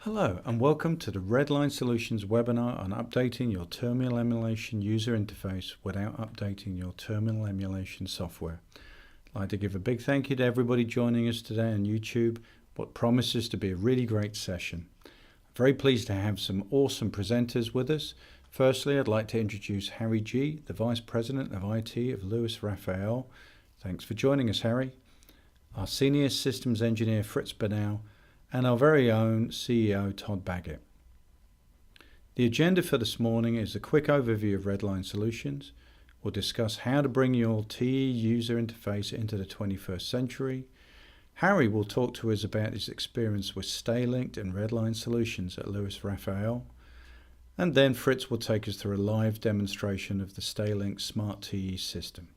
Hello and welcome to the Redline Solutions webinar on updating your terminal emulation user interface without updating your terminal emulation software. I'd like to give a big thank you to everybody joining us today on YouTube, what promises to be a really great session. I'm very pleased to have some awesome presenters with us. Firstly, I'd like to introduce Harry G., the Vice President of IT of Lewis Raphael. Thanks for joining us, Harry. Our Senior Systems Engineer, Fritz Bernal, and our very own CEO, Todd Baggett. The agenda for this morning is a quick overview of Redline Solutions. We'll discuss how to bring your TE user interface into the 21st century. Harry will talk to us about his experience with Stay-Linked and Redline Solutions at Lewis Raphael. And then Fritz will take us through a live demonstration of the Stay-Linked Smart TE system.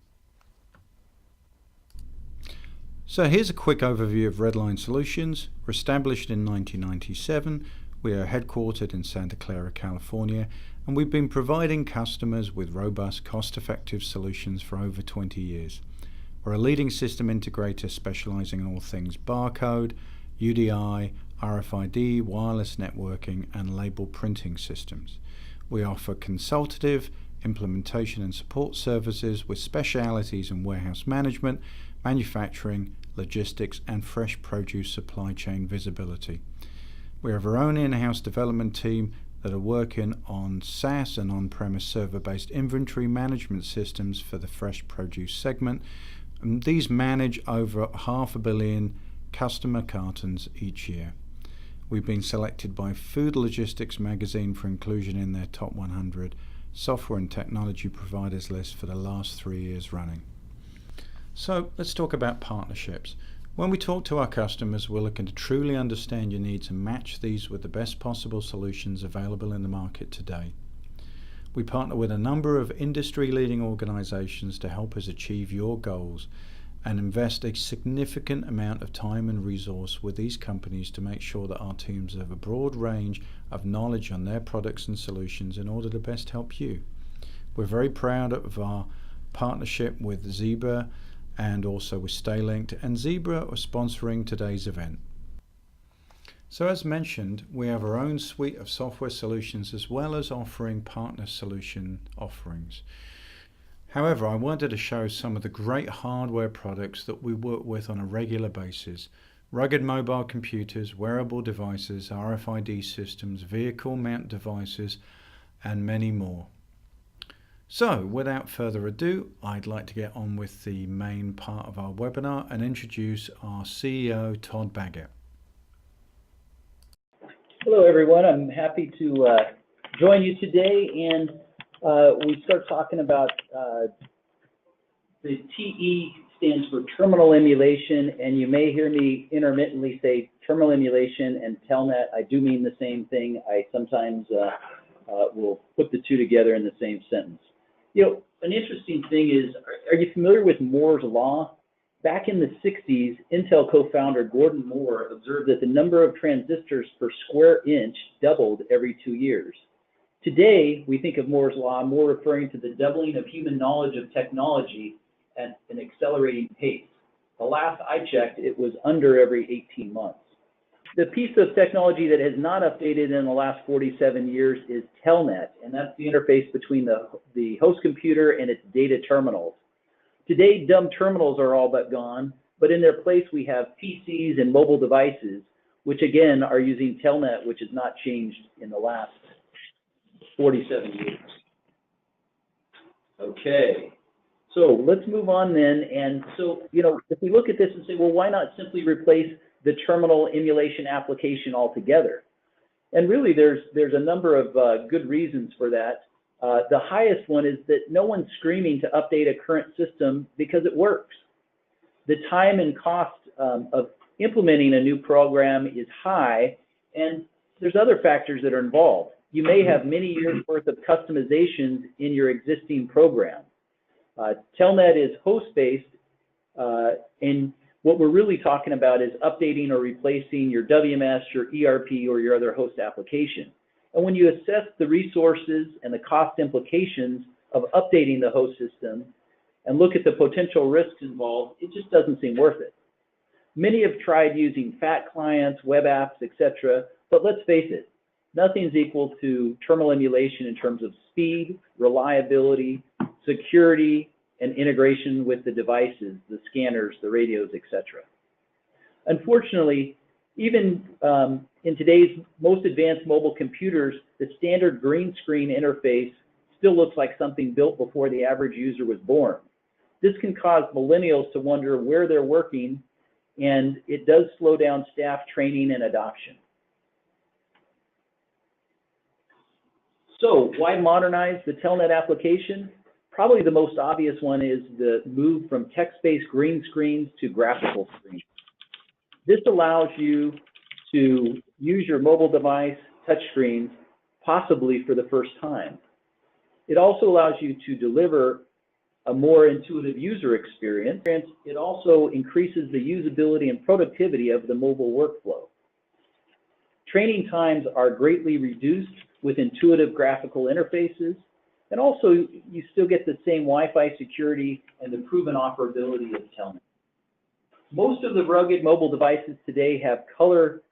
So here's a quick overview of Redline Solutions. We're established in 1997. We are headquartered in Santa Clara, California, and we've been providing customers with robust, cost-effective solutions for over 20 years. We're a leading system integrator specializing in all things barcode, UDI, RFID, wireless networking, and label printing systems. We offer consultative, implementation and support services with specialities in warehouse management, manufacturing, logistics, and fresh produce supply chain visibility. We have our own in-house development team that are working on SaaS and on-premise server-based inventory management systems for the fresh produce segment. And these manage over 500 million customer cartons each year. We've been selected by Food Logistics magazine for inclusion in their top 100 software and technology providers list for the last 3 years running. So let's talk about partnerships. When we talk to our customers, we're looking to truly understand your needs and match these with the best possible solutions available in the market today. We partner with a number of industry-leading organizations to help us achieve your goals and invest a significant amount of time and resource with these companies to make sure that our teams have a broad range of knowledge on their products and solutions in order to best help you. We're very proud of our partnership with Zebra and also with Stay-Linked, and Zebra are sponsoring today's event. So as mentioned, we have our own suite of software solutions as well as offering partner solution offerings. However, I wanted to show some of the great hardware products that we work with on a regular basis. Rugged mobile computers, wearable devices, RFID systems, vehicle mount devices, and many more. So, without further ado, I'd like to get on with the main part of our webinar and introduce our CEO, Todd Baggett. Hello, everyone. I'm happy to join you today, and we start talking about the TE stands for terminal emulation, and you may hear me intermittently say terminal emulation and telnet. I do mean the same thing. I sometimes will put the two together in the same sentence. You know, an interesting thing is, are you familiar with Moore's Law? Back in the 60s, Intel co-founder Gordon Moore observed that the number of transistors per square inch doubled every 2 years. Today, we think of Moore's Law more referring to the doubling of human knowledge of technology at an accelerating pace. The last I checked, it was under every 18 months. The piece of technology that has not updated in the last 47 years is telnet, and that's the interface between the host computer and its data terminals. Today, dumb terminals are all but gone, but in their place we have PCs and mobile devices, which again are using telnet, which has not changed in the last 47 years. Okay, so let's move on then. And so, you know, if we look at this and say, well, why not simply replace the terminal emulation application altogether? And really, there's a number of good reasons for that. The highest one is that no one's screaming to update a current system because it works. The time and cost of implementing a new program is high, and there's other factors that are involved. You may have many years worth of customizations in your existing program. Telnet is host-based, and what we're really talking about is updating or replacing your WMS, your ERP, or your other host application. And when you assess the resources and the cost implications of updating the host system and look at the potential risks involved, it just doesn't seem worth it. Many have tried using fat clients, web apps, etc., but let's face it, nothing's equal to terminal emulation in terms of speed, reliability, security, and integration with the devices, the scanners, the radios, etc. Unfortunately, even in today's most advanced mobile computers, the standard green screen interface still looks like something built before the average user was born. This can cause millennials to wonder where they're working, and it does slow down staff training and adoption. So why modernize the Telnet application? Probably the most obvious one is the move from text-based green screens to graphical screens. This allows you to use your mobile device touchscreens possibly for the first time. It also allows you to deliver a more intuitive user experience. It also increases the usability and productivity of the mobile workflow. Training times are greatly reduced with intuitive graphical interfaces, and also you still get the same Wi-Fi security and the proven operability of Telnet. Most of the rugged mobile devices today have color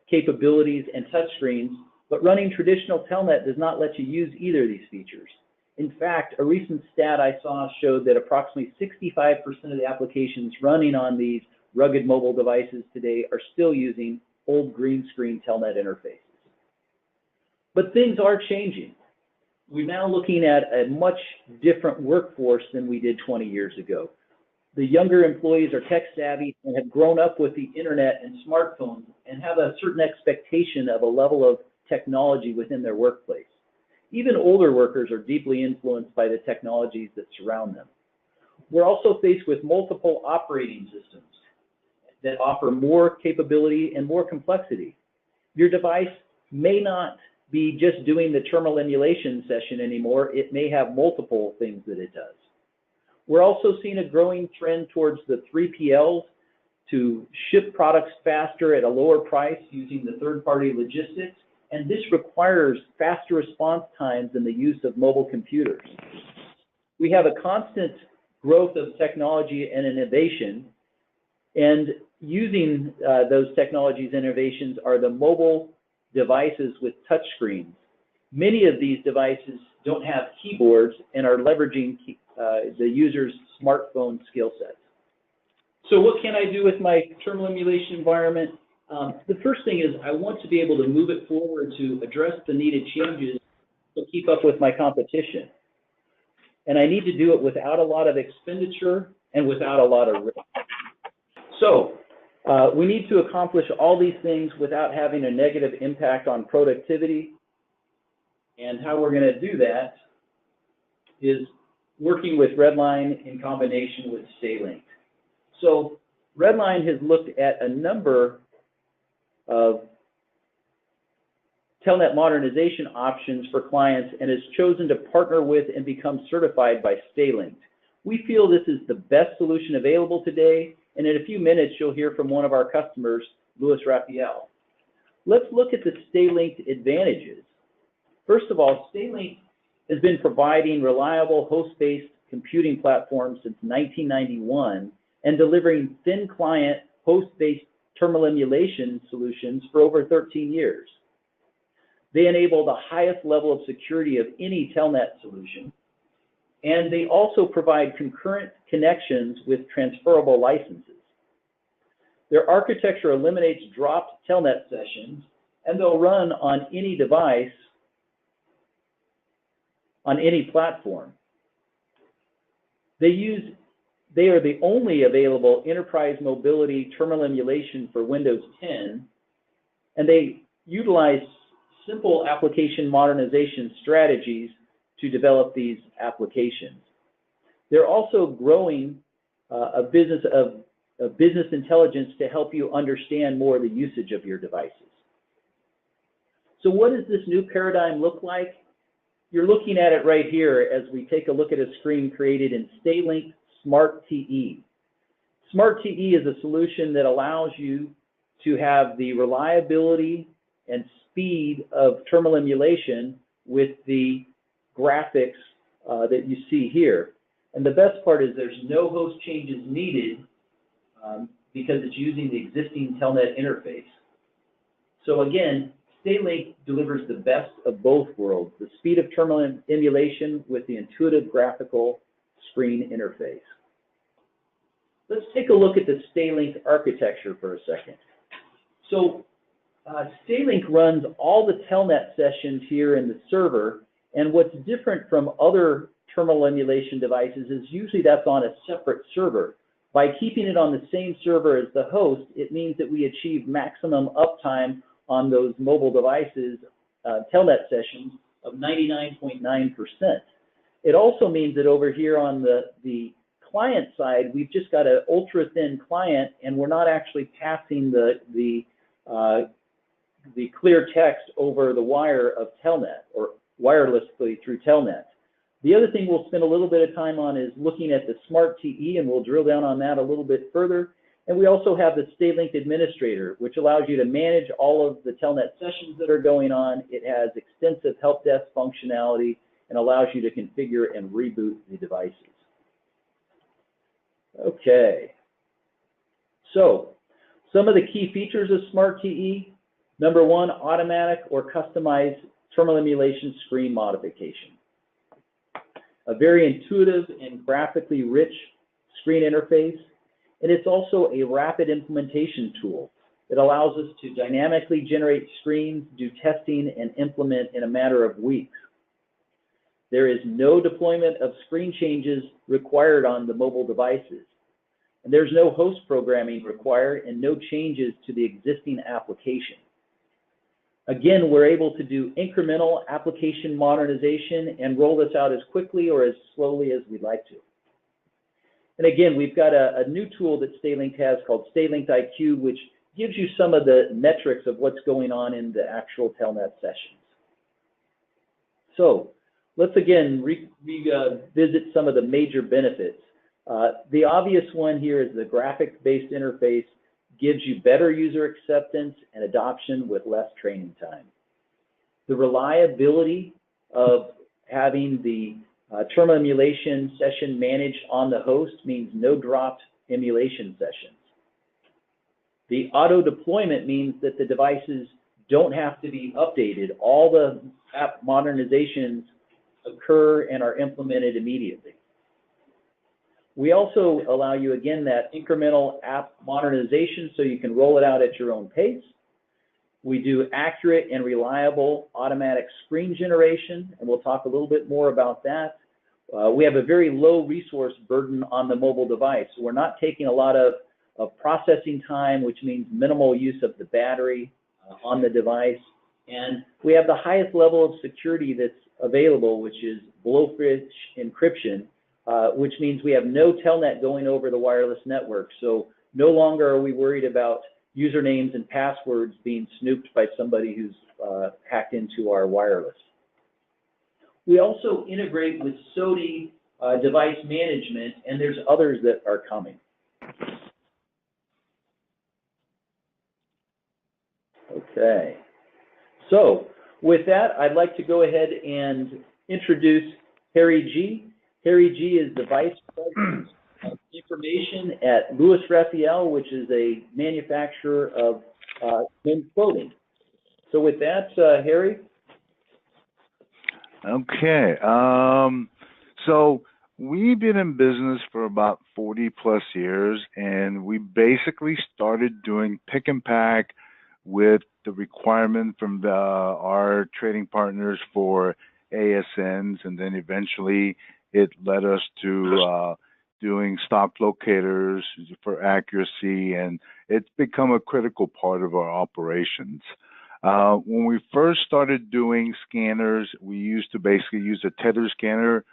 capabilities and touchscreens, but running traditional Telnet does not let you use either of these features. In fact, a recent stat I saw showed that approximately 65% of the applications running on these rugged mobile devices today are still using old green screen Telnet interfaces. But things are changing. We're now looking at a much different workforce than we did 20 years ago. The younger employees are tech savvy and have grown up with the internet and smartphones and have a certain expectation of a level of technology within their workplace. Even older workers are deeply influenced by the technologies that surround them. We're also faced with multiple operating systems that offer more capability and more complexity. Your device may not be just doing the terminal emulation session anymore. It may have multiple things that it does. We're also seeing a growing trend towards the 3PLs to ship products faster at a lower price using the third-party logistics, and this requires faster response times in the use of mobile computers. We have a constant growth of technology and innovation, and using those technologies and innovations are the mobile devices with touch screens. Many of these devices don't have keyboards and are leveraging the user's smartphone skill sets. So what can I do with my terminal emulation environment? The first thing is I want to be able to move it forward to address the needed changes to keep up with my competition. And I need to do it without a lot of expenditure and without a lot of risk. So we need to accomplish all these things without having a negative impact on productivity. And how we're going to do that is working with Redline in combination with StayLinked. So Redline has looked at a number of Telnet modernization options for clients and has chosen to partner with and become certified by StayLinked. We feel this is the best solution available today, and in a few minutes you'll hear from one of our customers, Raphael. Let's look at the StayLinked advantages. First of all, StayLinked has been providing reliable host-based computing platforms since 1991 and delivering thin client host-based terminal emulation solutions for over 13 years. They enable the highest level of security of any Telnet solution, and they also provide concurrent connections with transferable licenses. Their architecture eliminates dropped Telnet sessions, and they'll run on any device, on any platform. They are the only available enterprise mobility terminal emulation for Windows 10, and they utilize simple application modernization strategies to develop these applications. They're also growing a business intelligence to help you understand more of the usage of your devices. So what does this new paradigm look like? You're looking at it right here as we take a look at a screen created in StayLinked Smart TE. Smart TE is a solution that allows you to have the reliability and speed of terminal emulation with the graphics that you see here. And the best part is there's no host changes needed because it's using the existing telnet interface. So again, StayLink delivers the best of both worlds, the speed of terminal emulation with the intuitive graphical screen interface. Let's take a look at the StayLink architecture for a second. So StayLink runs all the telnet sessions here in the server, and what's different from other terminal emulation devices is usually that's on a separate server. By keeping it on the same server as the host, it means that we achieve maximum uptime on those mobile devices, telnet sessions, of 99.9%. It also means that over here on the client side, we've just got an ultra-thin client, and we're not actually passing the clear text over the wire of telnet or wirelessly through telnet. The other thing we'll spend a little bit of time on is looking at the Smart TE, and we'll drill down on that a little bit further. And we also have the StayLink Administrator, which allows you to manage all of the telnet sessions that are going on. It has extensive help desk functionality and allows you to configure and reboot the devices. Okay. So some of the key features of Smart TE. Number one, automatic or customized terminal emulation screen modification. A very intuitive and graphically rich screen interface. And it's also a rapid implementation tool. It allows us to dynamically generate screens, do testing, and implement in a matter of weeks. There is no deployment of screen changes required on the mobile devices. And there's no host programming required and no changes to the existing application. Again, we're able to do incremental application modernization and roll this out as quickly or as slowly as we'd like to. And again, we've got a new tool that StayLink has called StayLink IQ, which gives you some of the metrics of what's going on in the actual telnet sessions. So let's again revisit some of the major benefits. The obvious one here is the graphic-based interface gives you better user acceptance and adoption with less training time. The reliability of having the terminal emulation session managed on the host means no dropped emulation sessions. The auto deployment means that the devices don't have to be updated. All the app modernizations occur and are implemented immediately. We also allow you, again, that incremental app modernization so you can roll it out at your own pace. We do accurate and reliable automatic screen generation, and we'll talk a little bit more about that. We have a very low resource burden on the mobile device. So we're not taking a lot of processing time, which means minimal use of the battery on the device. And we have the highest level of security that's available, which is blowfish encryption, which means we have no telnet going over the wireless network. So no longer are we worried about usernames and passwords being snooped by somebody who's hacked into our wireless. We also integrate with SODI device management, and there's others that are coming. Okay. So with that, I'd like to go ahead and introduce Harry G. Harry G is the Vice President of Information at Raphael, which is a manufacturer of men's clothing. So with that, Harry. Okay. So we've been in business for about 40 plus years, and we basically started doing pick and pack with the requirement from our trading partners for ASNs, and then eventually it led us to doing stock locators for accuracy, and it's become a critical part of our operations. When we first started doing scanners, we used to basically use a tether scanner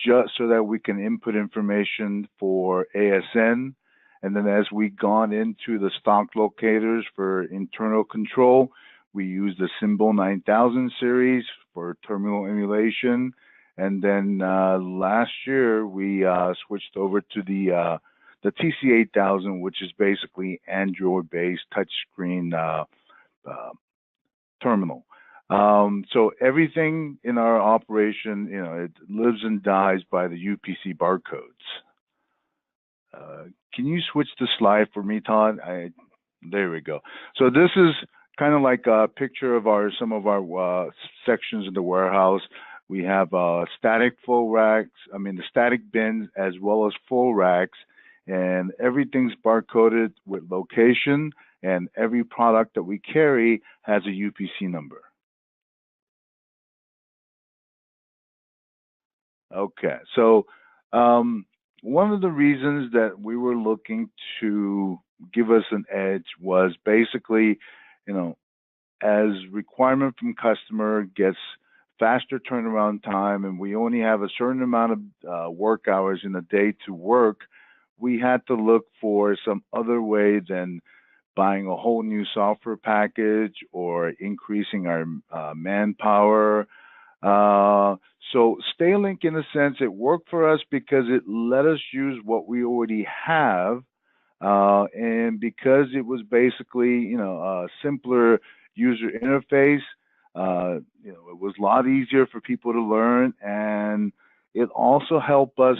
just so that we can input information for ASN. And then as we gone into the stock locators for internal control, we used the Symbol 9000 series for terminal emulation. And then last year, we switched over to the TC8000, which is basically Android-based touchscreen terminal. So everything in our operation, it lives and dies by the UPC barcodes. can you switch the slide for me, Todd? There we go. So this is kind of like a picture of some of our sections in the warehouse. We have static full racks, the static bins as well as full racks, and everything's barcoded with location, and every product that we carry has a UPC number. Okay, so one of the reasons that we were looking to give us an edge was basically, as requirement from customer gets faster turnaround time, and we only have a certain amount of work hours in a day to work, we had to look for some other way than buying a whole new software package or increasing our manpower. So Staylink, in a sense, it worked for us because it let us use what we already have, and because it was basically, a simpler user interface. It was a lot easier for people to learn, and it also helped us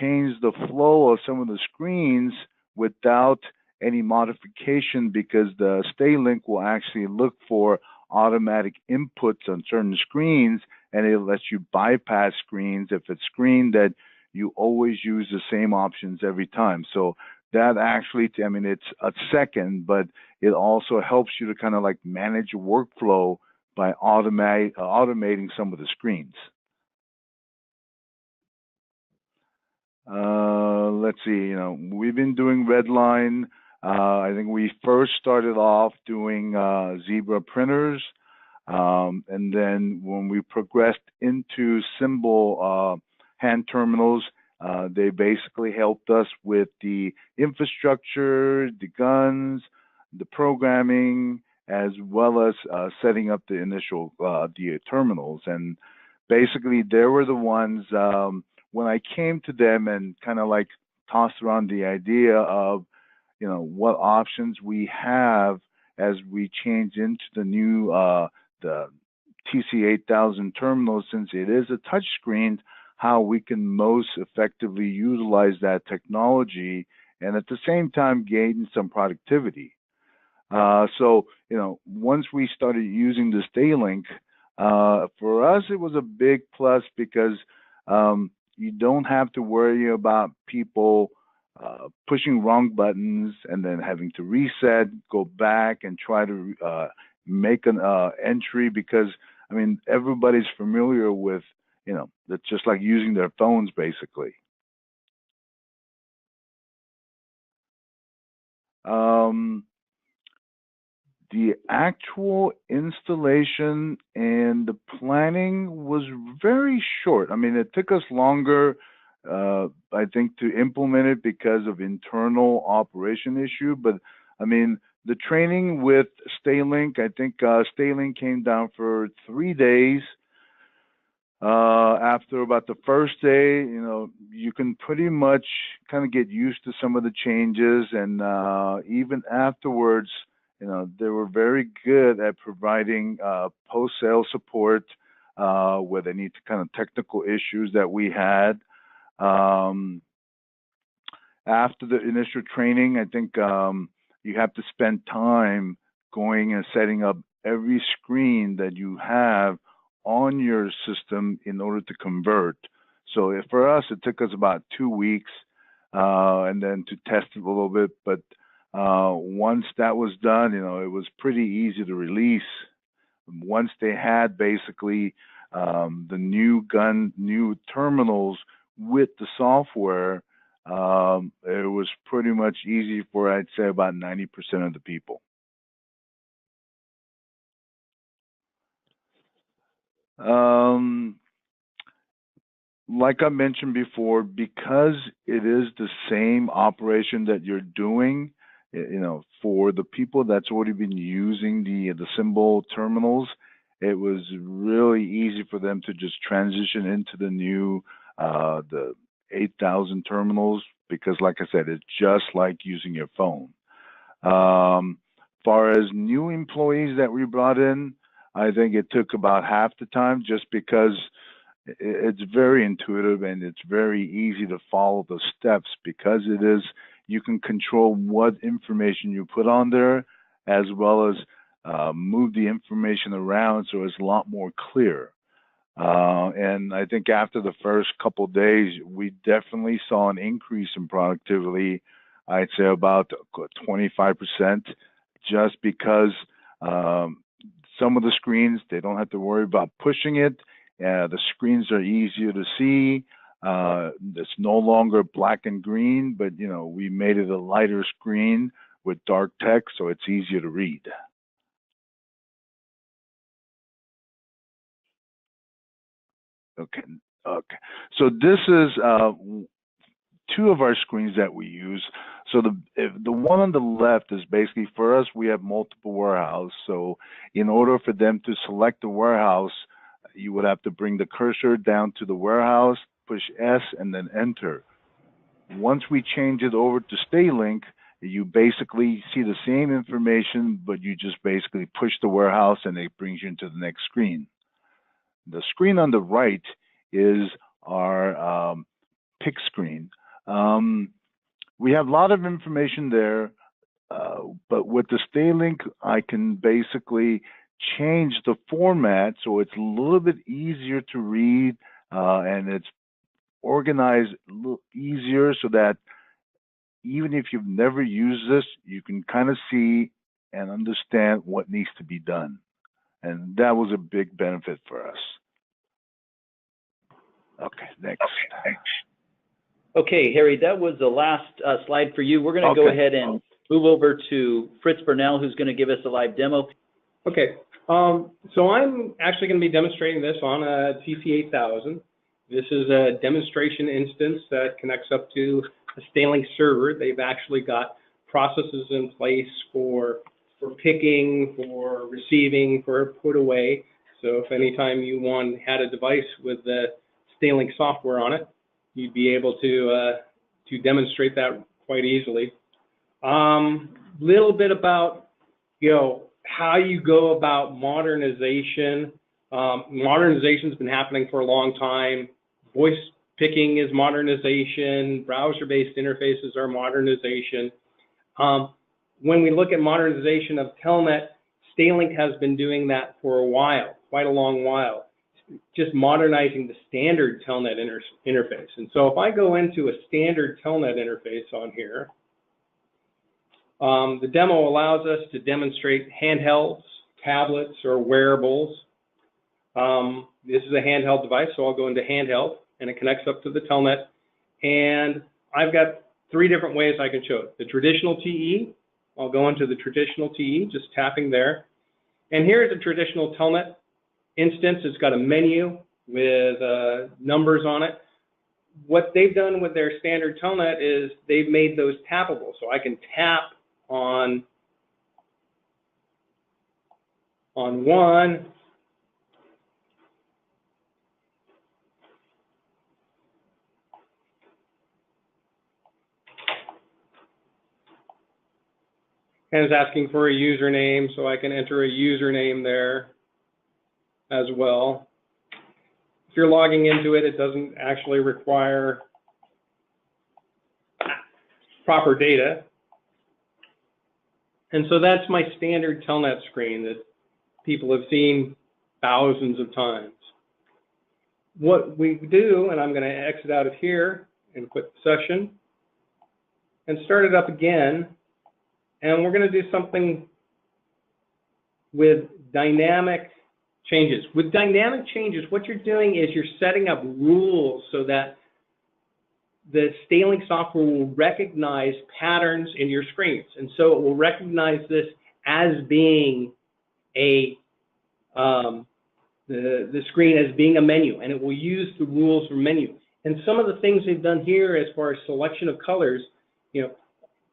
change the flow of some of the screens without any modification, because the Staylink will actually look for automatic inputs on certain screens, and it lets you bypass screens if it's screen that you always use the same options every time. So that actually, it's a second, but it also helps you to kind of like manage your workflow by automating some of the screens. Let's see, we've been doing Redline. I think we first started off doing Zebra printers, and then when we progressed into symbol hand terminals, they basically helped us with the infrastructure, the guns, the programming, as well as setting up the initial the terminals. And basically, they were the ones, when I came to them and kind of like tossed around the idea of, what options we have as we change into the new the TC8000 terminal, since it is a touch screen, how we can most effectively utilize that technology and at the same time gain some productivity. So, once we started using this Staylink, for us, it was a big plus because you don't have to worry about people pushing wrong buttons and then having to reset, go back and try to make an entry, because, everybody's familiar with, that's just like using their phones, basically. The actual installation and the planning was very short. It took us longer, I think, to implement it because of internal operation issue. But the training with Staylink, I think Staylink came down for 3 days. After about the first day, you can pretty much kind of get used to some of the changes, and even afterwards, they were very good at providing post-sale support with any kind of technical issues that we had. After the initial training, I think you have to spend time going and setting up every screen that you have on your system in order to convert. So for us, it took us about 2 weeks, and then to test it a little bit. But once that was done, it was pretty easy to release. Once they had basically the new terminals with the software, it was pretty much easy for, I'd say, about 90% of the people. Like I mentioned before, because it is the same operation that you're doing, for the people that's already been using the symbol terminals, it was really easy for them to just transition into the new the 8000 terminals, because, like I said, it's just like using your phone. Far as new employees that we brought in, I think it took about half the time, just because It's very intuitive and it's very easy to follow the steps because you can control what information you put on there as well as move the information around so it's a lot more clear. And I think after the first couple of days, we definitely saw an increase in productivity. I'd say about 25%, just because some of the screens, they don't have to worry about pushing it. The screens are easier to see. It's no longer black and green, but we made it a lighter screen with dark text, so it's easier to read. Okay. Okay. So this is two of our screens that we use. So the one on the left is basically for us, we have multiple warehouse. So in order for them to select the warehouse, you would have to bring the cursor down to the warehouse, push S, and then enter. Once we change it over to Stay Link, you basically see the same information, but you just basically push the warehouse and it brings you into the next screen. The screen on the right is our pick screen. We have a lot of information there, but with the Stay Link, I can basically change the format so it's a little bit easier to read and it's organized a little easier so that even if you've never used this, you can kind of see and understand what needs to be done. And that was a big benefit for us. Okay, next. Okay, Harry, that was the last slide for you. We're going to go ahead and move over to Fritz Burnell, who's going to give us a live demo. Okay, so I'm actually going to be demonstrating this on a TC8000. This is a demonstration instance that connects up to a Stay Link server. They've actually got processes in place for picking, for receiving, for put away. So if anytime you had a device with the Stay Link software on it, you'd be able to demonstrate that quite easily. Little bit about how you go about modernization. Modernization's been happening for a long time. Voice picking is modernization. Browser-based interfaces are modernization. When we look at modernization of Telnet, Stay Link has been doing that for a while, quite a long while, just modernizing the standard Telnet interface. And so if I go into a standard Telnet interface on here, the demo allows us to demonstrate handhelds, tablets, or wearables. This is a handheld device, so I'll go into handheld, and it connects up to the Telnet. And I've got three different ways I can show it. The traditional TE, I'll go into the traditional TE, just tapping there. And here's a traditional Telnet instance. It's got a menu with numbers on it. What they've done with their standard Telnet is they've made those tappable. So I can tap on one, and it's asking for a username, so I can enter a username there as well. If you're logging into it, it doesn't actually require proper data. And so that's my standard Telnet screen that people have seen thousands of times. What we do, and I'm going to exit out of here and quit the session and start it up again. And we're going to do something with dynamic changes. With dynamic changes, what you're doing is you're setting up rules so that the Stay Link software will recognize patterns in your screens. And so it will recognize this as being the screen as being a menu, and it will use the rules for menu. And some of the things they've done here as far as selection of colors,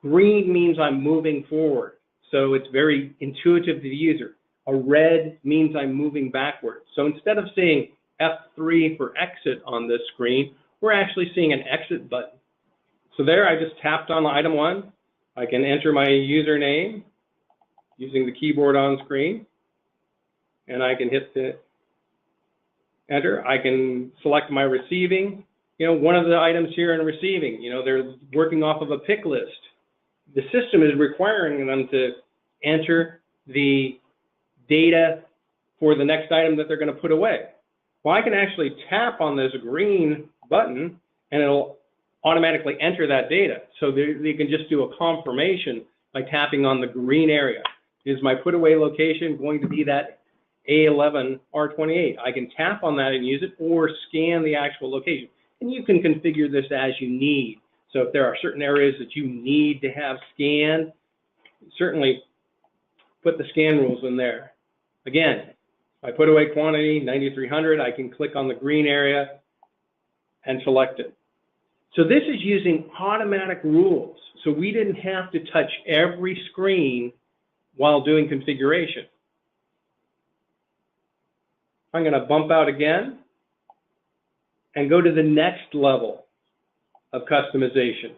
green means I'm moving forward. So it's very intuitive to the user. A red means I'm moving backward. So instead of seeing F3 for exit on this screen, we're actually seeing an exit button. So there, I just tapped on item 1. I can enter my username using the keyboard on screen, and I can hit the enter. I can select my receiving. One of the items here in receiving, they're working off of a pick list. The system is requiring them to enter the data for the next item that they're going to put away. Well, I can actually tap on this green button and it'll automatically enter that data. So they can just do a confirmation by tapping on the green area. Is my put away location going to be that A11 R28? I can tap on that and use it, or scan the actual location. And you can configure this as you need. So if there are certain areas that you need to have scanned, certainly put the scan rules in there. Again, if I put away quantity 9300, I can click on the green area and select it. So this is using automatic rules. So we didn't have to touch every screen while doing configuration. I'm going to bump out again and go to the next level of customization.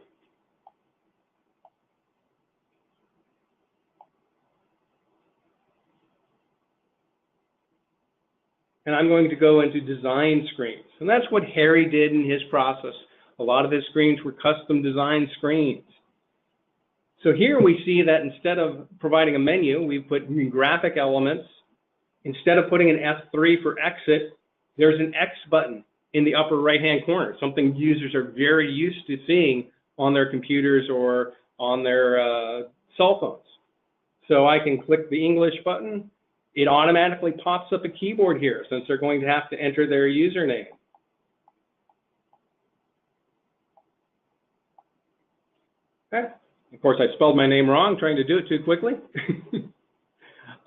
And I'm going to go into design screens. And that's what Harry did in his process. A lot of his screens were custom designed screens. So here we see that instead of providing a menu, we put graphic elements. Instead of putting an F3 for exit, there's an X button in the upper right-hand corner, something users are very used to seeing on their computers or on their cell phones. So I can click the English button. It automatically pops up a keyboard here since they're going to have to enter their username. Okay. Of course, I spelled my name wrong, trying to do it too quickly.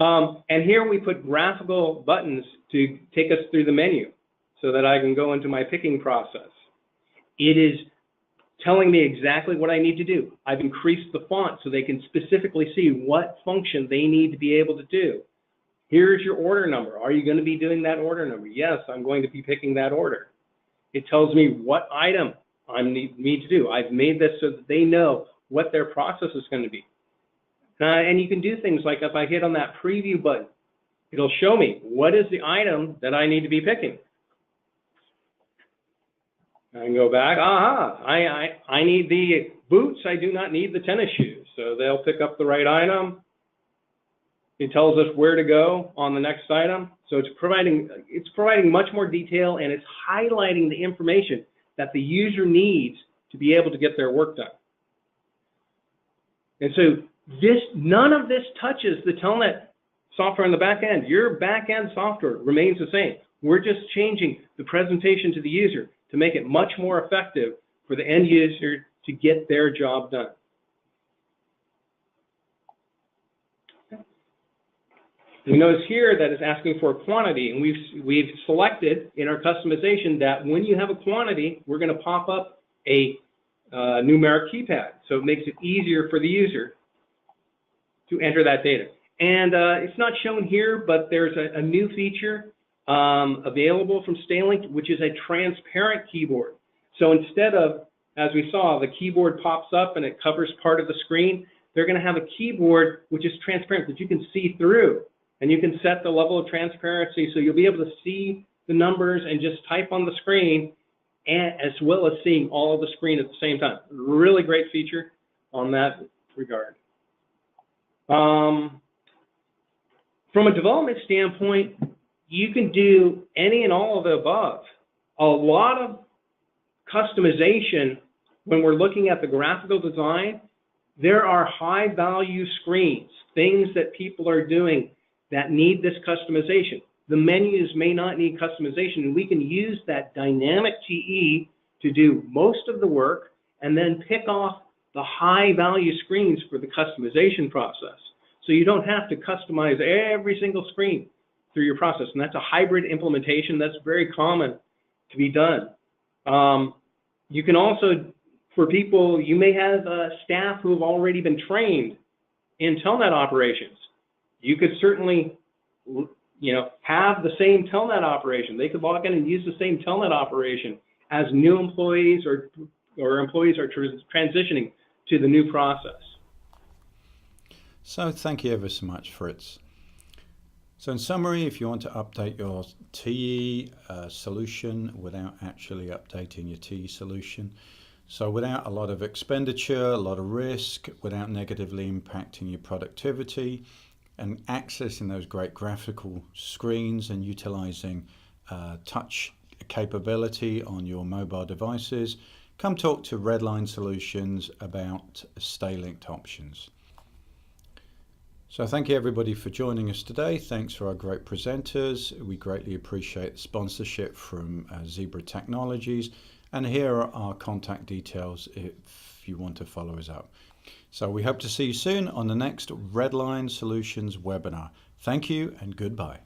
And here we put graphical buttons to take us through the menu so that I can go into my picking process. It is telling me exactly what I need to do. I've increased the font so they can specifically see what function they need to be able to do. Here's your order number. Are you going to be doing that order number? Yes, I'm going to be picking that order. It tells me what item I need to do. I've made this so that they know what their process is going to be. And you can do things like if I hit on that preview button, it'll show me what is the item that I need to be picking. I can go back, I need the boots, I do not need the tennis shoes. So they'll pick up the right item. It tells us where to go on the next item. So it's providing much more detail, and it's highlighting the information that the user needs to be able to get their work done. And so none of this touches the Telnet software on the back end. Your back end software remains the same. We're just changing the presentation to the user to make it much more effective for the end user to get their job done. You notice here that it's asking for a quantity, and we've selected in our customization that when you have a quantity, we're going to pop up a numeric keypad. So it makes it easier for the user to enter that data. And it's not shown here, but there's a new feature available from Stalink, which is a transparent keyboard. So instead of, as we saw, the keyboard pops up and it covers part of the screen, they're going to have a keyboard which is transparent that you can see through. And you can set the level of transparency so you'll be able to see the numbers and just type on the screen, and as well as seeing all of the screen at the same time. Really great feature on that regard. From a development standpoint, you can do any and all of the above. A lot of customization, when we're looking at the graphical design, there are high value screens, things that people are doing that need this customization. The menus may not need customization, and we can use that dynamic TE to do most of the work and then pick off the high value screens for the customization process. So you don't have to customize every single screen through your process. And that's a hybrid implementation that's very common to be done. You can also, for people, you may have staff who have already been trained in Telnet operations. You could certainly, have the same Telnet operation. They could log in and use the same Telnet operation as new employees or employees are transitioning to the new process. So thank you ever so much, Fritz. So in summary, if you want to update your TE solution without actually updating your TE solution, so without a lot of expenditure, a lot of risk, without negatively impacting your productivity, and accessing those great graphical screens and utilizing touch capability on your mobile devices, come talk to Redline Solutions about Stay Linked options. So thank you everybody for joining us today. Thanks for our great presenters. We greatly appreciate the sponsorship from Zebra Technologies. And here are our contact details if you want to follow us up. So we hope to see you soon on the next Redline Solutions webinar. Thank you and goodbye.